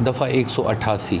188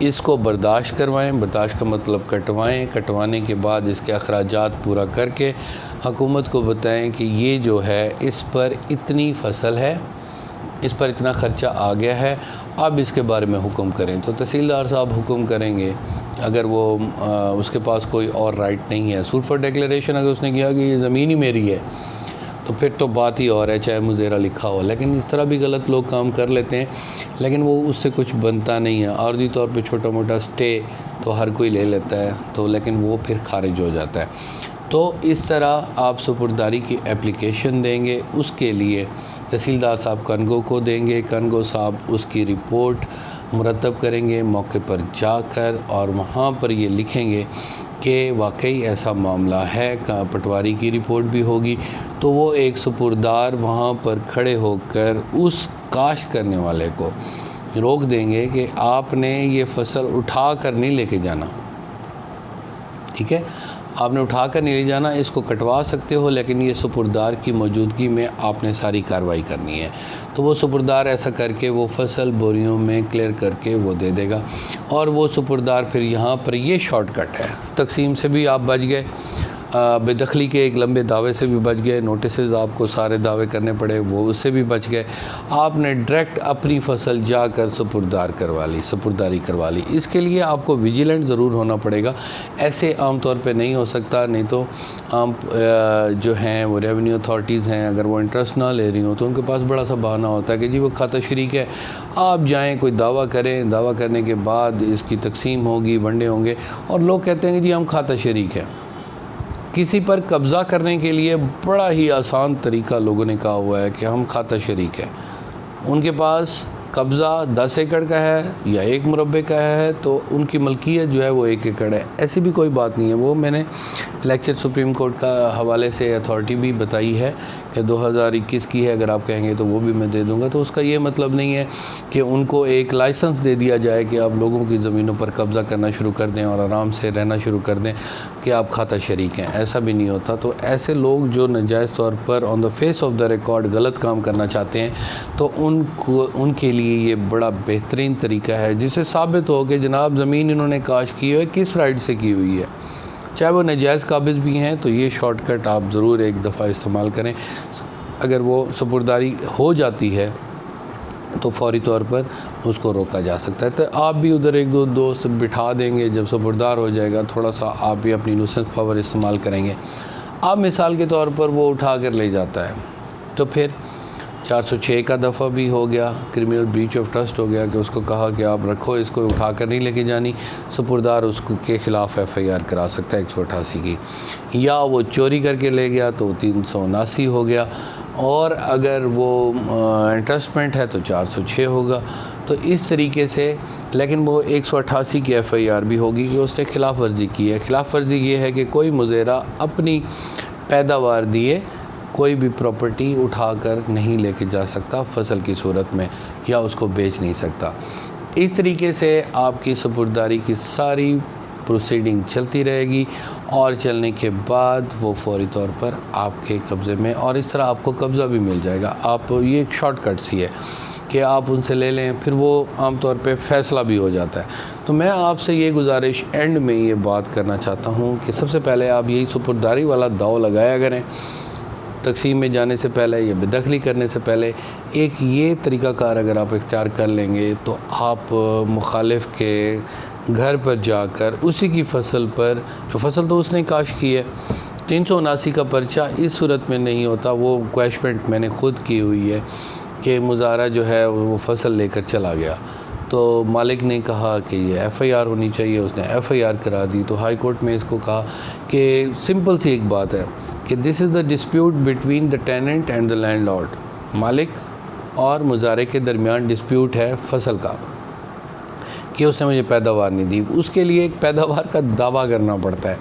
اس کو برداشت کروائیں، برداشت کا مطلب کٹوائیں، کٹوانے کے بعد اس کے اخراجات پورا کر کے حکومت کو بتائیں کہ یہ جو ہے اس پر اتنی فصل ہے، اس پر اتنا خرچہ آ گیا ہے، اب اس کے بارے میں حکم کریں۔ تو تحصیلدار صاحب حکم کریں گے، اگر وہ اس کے پاس کوئی اور رائٹ نہیں ہے، سوٹ فار ڈیکلیریشن اگر اس نے کیا کہ یہ زمین ہی میری ہے تو پھر تو بات ہی اور ہے، چاہے مزیرہ لکھا ہو۔ لیکن اس طرح بھی غلط لوگ کام کر لیتے ہیں، لیکن وہ اس سے کچھ بنتا نہیں ہے۔ عارضی طور پہ چھوٹا موٹا سٹے تو ہر کوئی لے لیتا ہے، تو لیکن وہ پھر خارج ہو جاتا ہے۔ تو اس طرح آپ سپرداری کی اپلیکیشن دیں گے، اس کے لیے تحصیلدار صاحب کنگو کو دیں گے، کنگو صاحب اس کی رپورٹ مرتب کریں گے موقع پر جا کر، اور وہاں پر یہ لکھیں گے کہ واقعی ایسا معاملہ ہے، پٹواری کی رپورٹ بھی ہوگی۔ تو وہ ایک سپردار وہاں پر کھڑے ہو کر اس کاشت کرنے والے کو روک دیں گے کہ آپ نے یہ فصل اٹھا کر نہیں لے کے جانا، ٹھیک ہے، آپ نے اٹھا کر نہیں لے جانا، اس کو کٹوا سکتے ہو لیکن یہ سپردار کی موجودگی میں آپ نے ساری کارروائی کرنی ہے۔ تو وہ سپردار ایسا کر کے وہ فصل بوریوں میں کلیئر کر کے وہ دے دے گا، اور وہ سپردار پھر یہاں پر یہ شارٹ کٹ ہے، تقسیم سے بھی آپ بچ گئے، بے دخلی کے ایک لمبے دعوے سے بھی بچ گئے، نوٹسز آپ کو سارے دعوے کرنے پڑے وہ اس سے بھی بچ گئے، آپ نے ڈائریکٹ اپنی فصل جا کر سپرداری کروا لی۔ اس کے لیے آپ کو ویجیلنٹ ضرور ہونا پڑے گا، ایسے عام طور پہ نہیں ہو سکتا، نہیں تو عام جو ہیں وہ ریونیو اتھارٹیز ہیں، اگر وہ انٹرسٹ نہ لے رہی ہوں تو ان کے پاس بڑا سا بہانہ ہوتا ہے کہ جی وہ کھاتہ شریک ہے، آپ جائیں کوئی دعویٰ کریں، دعویٰ کرنے کے بعد اس کی تقسیم ہوگی، ونڈے ہوں گے، اور لوگ کہتے ہیں کہ جی ہم کھاتہ شریک ہیں۔ کسی پر قبضہ کرنے کے لیے بڑا ہی آسان طریقہ لوگوں نے کہا ہوا ہے کہ ہم کھاتہ شریک ہیں، ان کے پاس قبضہ 10 ایکڑ کا ہے یا 1 مربع کا ہے تو ان کی ملکیت جو ہے وہ 1 ایکڑ ہے، ایسی بھی کوئی بات نہیں ہے۔ وہ میں نے لیکچر سپریم کورٹ کا حوالے سے اتھارٹی بھی بتائی ہے کہ 2021 کی ہے، اگر آپ کہیں گے تو وہ بھی میں دے دوں گا۔ تو اس کا یہ مطلب نہیں ہے کہ ان کو ایک لائسنس دے دیا جائے کہ آپ لوگوں کی زمینوں پر قبضہ کرنا شروع کر دیں اور آرام سے رہنا شروع کر دیں کہ آپ کھاتہ شریک ہیں، ایسا بھی نہیں ہوتا۔ تو ایسے لوگ جو ناجائز طور پر on the face of the record غلط کام کرنا چاہتے ہیں تو ان کے لیے یہ بڑا بہترین طریقہ ہے جس سے ثابت ہو کہ جناب زمین انہوں نے کاشت کی ہے کس رائٹ سے کی ہوئی ہے، چاہے وہ ناجائز قابض بھی ہیں، تو یہ شارٹ کٹ آپ ضرور ایک دفعہ استعمال کریں۔ اگر وہ سپرداری ہو جاتی ہے تو فوری طور پر اس کو روکا جا سکتا ہے۔ تو آپ بھی ادھر ایک دو دوست بٹھا دیں گے، جب سپردار ہو جائے گا تھوڑا سا آپ بھی اپنی نوسنس پاور استعمال کریں گے۔ آپ مثال کے طور پر وہ اٹھا کر لے جاتا ہے تو پھر 406 کا دفعہ بھی ہو گیا، کرمنل بریچ آف ٹرسٹ ہو گیا کہ اس کو کہا کہ آپ رکھو، اس کو اٹھا کر نہیں لے کے جانی، سپردار اس کے خلاف FIR کرا سکتا ہے 188 کی، یا وہ چوری کر کے لے گیا تو 379 ہو گیا، اور اگر وہ انٹرسٹمنٹ ہے تو 406 ہوگا۔ تو اس طریقے سے، لیکن وہ 188 کی FIR بھی ہوگی کہ اس نے خلاف ورزی کی ہے۔ خلاف ورزی یہ ہے کہ کوئی مزیرہ اپنی پیداوار دیے کوئی بھی پراپرٹی اٹھا کر نہیں لے کے جا سکتا فصل کی صورت میں، یا اس کو بیچ نہیں سکتا۔ اس طریقے سے آپ کی سپرداری کی ساری پروسیڈنگ چلتی رہے گی، اور چلنے کے بعد وہ فوری طور پر آپ کے قبضے میں، اور اس طرح آپ کو قبضہ بھی مل جائے گا۔ آپ یہ ایک شارٹ کٹ سی ہے کہ آپ ان سے لے لیں، پھر وہ عام طور پہ فیصلہ بھی ہو جاتا ہے۔ تو میں آپ سے یہ گزارش اینڈ میں یہ بات کرنا چاہتا ہوں کہ سب سے پہلے آپ یہی سپرداری والا داؤ لگایا کریں، تقسیم میں جانے سے پہلے یا بے دخلی کرنے سے پہلے ایک یہ طریقہ کار اگر آپ اختیار کر لیں گے تو آپ مخالف کے گھر پر جا کر اسی کی فصل پر، جو فصل تو اس نے کاشت کی ہے، 379 کا پرچہ اس صورت میں نہیں ہوتا۔ وہ کویشمنٹ میں نے خود کی ہوئی ہے کہ مظاہرہ جو ہے وہ فصل لے کر چلا گیا، تو مالک نے کہا کہ یہ FIR ہونی چاہیے، اس نے FIR کرا دی، تو ہائی کورٹ میں اس کو کہا کہ سمپل سی ایک بات ہے کہ this is the dispute between the tenant and the landlord, مالک اور مظاہرے کے درمیان ڈسپیوٹ ہے فصل کا کہ اس نے مجھے پیداوار نہیں دی، اس کے لیے ایک پیداوار کا دعویٰ کرنا پڑتا ہے۔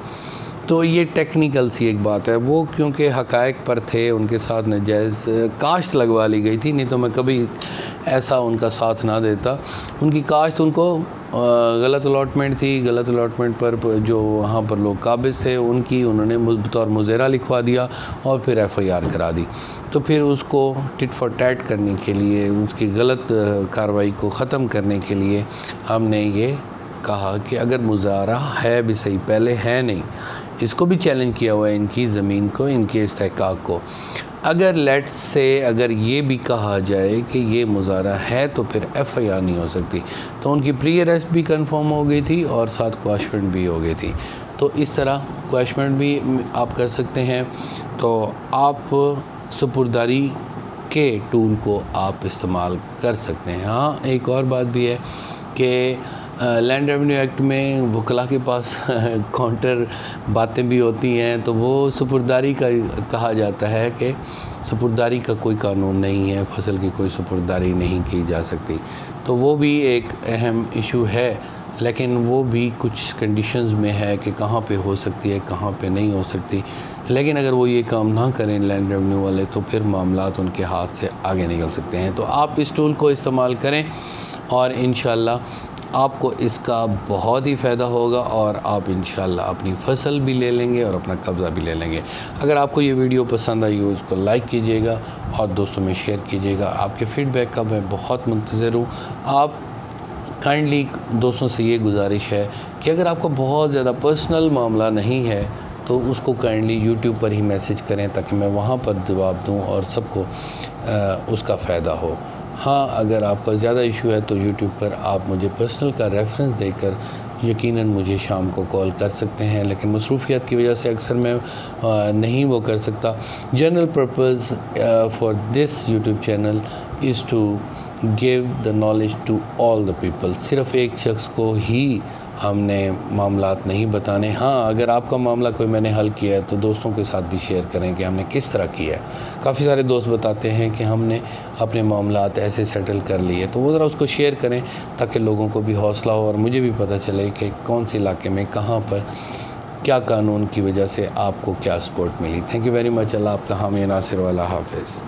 تو یہ ٹیکنیکل سی ایک بات ہے، وہ کیونکہ حقائق پر تھے، ان کے ساتھ ناجائز کاشت لگوا لی گئی تھی، نہیں تو میں کبھی ایسا ان کا ساتھ نہ دیتا۔ ان کی کاشت ان کو غلط الاٹمنٹ تھی، غلط الاٹمنٹ پر جو وہاں پر لوگ قابض تھے ان کی انہوں نے بطور مزیرہ لکھوا دیا اور پھر FIR کرا دی۔ تو پھر اس کو ٹٹ فار ٹیٹ کرنے کے لیے، اس کی غلط کارروائی کو ختم کرنے کے لیے ہم نے یہ کہا کہ اگر مظاہرہ ہے بھی صحیح، پہلے ہے نہیں، اس کو بھی چیلنج کیا ہوا ہے، ان کی زمین کو، ان کے استحقاق کو، اگر لیٹ سے اگر یہ بھی کہا جائے کہ یہ مظاہرہ ہے تو پھر ایف آئی آر نہیں ہو سکتی، تو ان کی پری اریسٹ بھی کنفرم ہو گئی تھی اور ساتھ کواشمنٹ بھی ہو گئی تھی۔ تو اس طرح کواشمنٹ بھی آپ کر سکتے ہیں، تو آپ سپرداری کے ٹول کو آپ استعمال کر سکتے ہیں۔ ہاں ایک اور بات بھی ہے کہ لینڈ ریونیو ایکٹ میں وکلاء کے پاس کاؤنٹر باتیں بھی ہوتی ہیں، تو وہ سپرداری کا کہا جاتا ہے کہ سپرداری کا کوئی قانون نہیں ہے، فصل کی کوئی سپرداری نہیں کی جا سکتی، تو وہ بھی ایک اہم ایشو ہے، لیکن وہ بھی کچھ کنڈیشنز میں ہے کہ کہاں پہ ہو سکتی ہے، کہاں پہ نہیں ہو سکتی، لیکن اگر وہ یہ کام نہ کریں لینڈ ریونیو والے تو پھر معاملات ان کے ہاتھ سے آگے نکل سکتے ہیں۔ تو آپ اس ٹول کو استعمال کریں اور انشاءاللہ آپ کو اس کا بہت ہی فائدہ ہوگا، اور آپ انشاءاللہ اپنی فصل بھی لے لیں گے اور اپنا قبضہ بھی لے لیں گے۔ اگر آپ کو یہ ویڈیو پسند آئی ہو اس کو لائک کیجئے گا اور دوستوں میں شیئر کیجئے گا۔ آپ کے فیڈ بیک کا میں بہت منتظر ہوں۔ آپ کائنڈلی دوستوں سے یہ گزارش ہے کہ اگر آپ کو بہت زیادہ پرسنل معاملہ نہیں ہے تو اس کو کائنڈلی یوٹیوب پر ہی میسج کریں تاکہ میں وہاں پر جواب دوں اور سب کو اس کا فائدہ ہو۔ ہاں اگر آپ کا زیادہ ایشو ہے تو یوٹیوب پر آپ مجھے پرسنل کا ریفرنس دے کر یقیناً مجھے شام کو کال کر سکتے ہیں، لیکن مصروفیات کی وجہ سے اکثر میں نہیں وہ کر سکتا۔ General purpose for this YouTube channel is to give the knowledge to all the people. صرف ایک شخص کو ہی ہم نے معاملات نہیں بتانے۔ ہاں اگر آپ کا معاملہ کوئی میں نے حل کیا ہے تو دوستوں کے ساتھ بھی شیئر کریں کہ ہم نے کس طرح کیا ہے۔ کافی سارے دوست بتاتے ہیں کہ ہم نے اپنے معاملات ایسے سیٹل کر لیے، تو وہ ذرا اس کو شیئر کریں تاکہ لوگوں کو بھی حوصلہ ہو اور مجھے بھی پتہ چلے کہ کون سے علاقے میں کہاں پر کیا قانون کی وجہ سے آپ کو کیا سپورٹ ملی۔ Thank you very much. اللہ آپ کا حامی ناصر والا حافظ۔